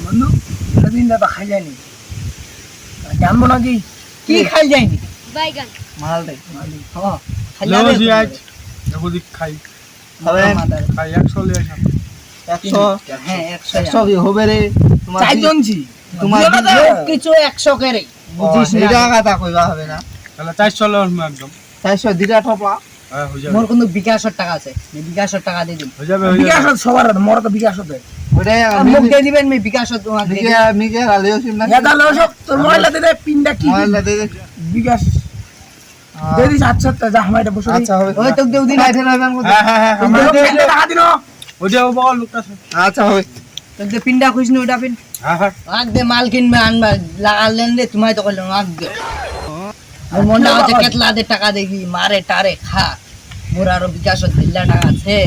বন্ধু সেদিন তো খাই যায়নি জানবো নাকি কি খাই যায়নি বাইগান মাল রে হ্যাঁ লো জি আজ এগুলি খাই খাই 100 লিয়ে আসা 100 হ্যাঁ 100 কি হবে রে তোমার চারজনছি তোমার কিছু 100 করে বুঝিস না টাকা কইবা হবে না তাহলে 400 লো একদম 400 দিটা টপা হ্যাঁ হয়ে যাবে মোর কিন্তু বিকাশের টাকা আছে বিকাশের টাকা দিয়ে দিন হয়ে যাবে বিকাশ সবার মোর তো বিকাশ হতে ওটাই মুখ দিয়ে দিবেন আমি বিকাশের তোমার মিকে আলিও সিম না এটা লো সব তোর মোবাইলটা দে পিনটা কি মোবাইলটা দে দে বিকাশ দে দিস আচ্ছা যা আমাইটা বসে আচ্ছা হবে ওই তো দেউ দিন আইতে নাইবেন কো হ্যাঁ হ্যাঁ হ্যাঁ আমার টাকা দিনো ওই যে বল লোকটা আচ্ছা হবে তো পিন্ডা খুঁজনি ওটা পিন হ্যাঁ হ্যাঁ আগ দে মাল কিনবে আনবা লাগালেন রে তুমি তো কইলো আগ দে মোর মনটা আছে কেতলা দে টাকা দেখি মারে টারে খা মোর আরো বিকাশত দিল্লা টাকা আছে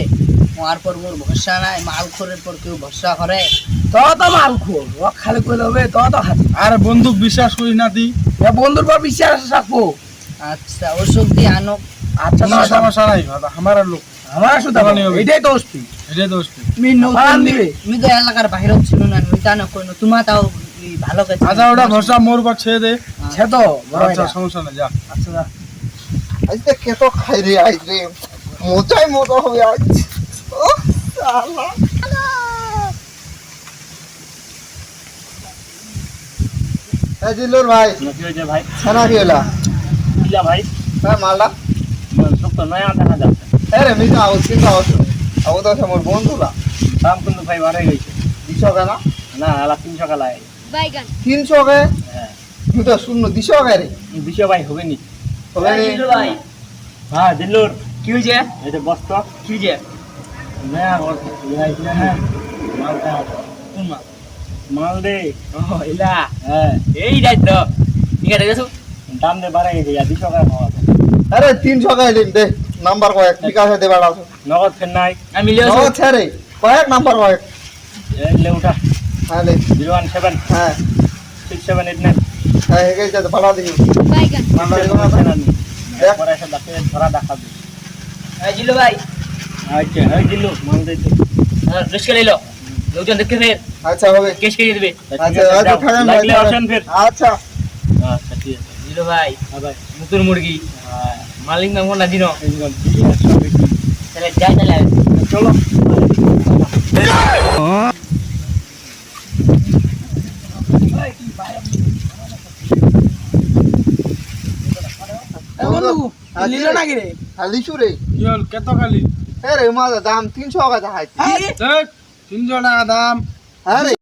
মোর পর মোর ভরসা নাই মাল খরের পর কেউ ভরসা করে তো মাল খোর ও খালি কই দেবে তো খালি আর বন্ধু বিশ্বাস করিস না দি এ বন্ধুর পর বিশ্বাস রাখবো আচ্ছা ওষুধ দিয়ে আনো আচ্ছা কোনো সমস্যা নাই আমার লোক আমার সুতা দোকানে হবে। এটাই তো অস্তি এটাই দোষ তুমি বাগান দিবে। তুমি তো এলাকার বাইরে ছিল না ওইটা না কইনো তোমার তাও ভালো কাজ আচ্ছা ওটা ভরসা মোর উপর ছেড়ে দে সে তো আচ্ছা সমস্যা নাই যা আচ্ছা যা আজকে কেতো খাই রে আজ রে মোচাই মতো হবে আজ ও শালা এই দিলুর ভাই কি হয়েছে ভাই ছানা কি হলা কিলা ভাই হ্যাঁ মালটা সব তো নয়া দেখা যাচ্ছে আরে মিটা আউস কিন্তু আউস আউস তো আমার বন্ধুরা দাম কিন্তু ভাই বাড়ে গেছে 200 টাকা না আলা 300 টাকা লাগে বাইগান 300 কে হ্যাঁ তুই তো শূন্য 200 টাকা রে 200 ভাই হবে নি তবে ভাই হ্যাঁ দিল্লুর কি হইছে এই যে বস্তা কি যে নয়া বস্তা ভাই না মালটা কোন মাল মাল দে ও ইলা হ্যাঁ এই রাইত তো ঠিক আছে দেখছো দাম দে বাড়ে গেছে 200 টাকা পাওয়া যায় আরে 300 টাকা দিন দে নাম্বার কয়েক বিকাশে দে বাড়াও নগদ ফের নাই আমি লিও ও ছেড়ে কয়েক নাম্বার কয়েক এই লে উঠা হ্যাঁ লে 017 হ্যাঁ 6789 হ্যাঁ হেগে যা বাড়া দিই বাইগান নাম্বার দিও না দেখ। পরে এসে দেখে ধরা দেখাবি এই জিলো ভাই আচ্ছা এই দিল্লু মাল দে তো রিস্ক লইলো লোকজন দেখতে ফের আচ্ছা হবে কেস করে দিবে আচ্ছা আচ্ছা খাবেন ভাই লাগলে আসেন ফের আচ্ছা আচ্ছা ঠিক আছে জিলো ভাই হ্যাঁ ভাই নতুন মুরগি হ্যাঁ মালিক না মনে দিনো এইগুলো দিয়ে সব একটু তাহলে যাই তাহলে চলো এ বন্ধু লিলো নাকি রে খালি চুরে কি হল কত খালি আরে মা দাম 300 টাকা দেখাই হ্যাঁ 300 টাকা দাম আরে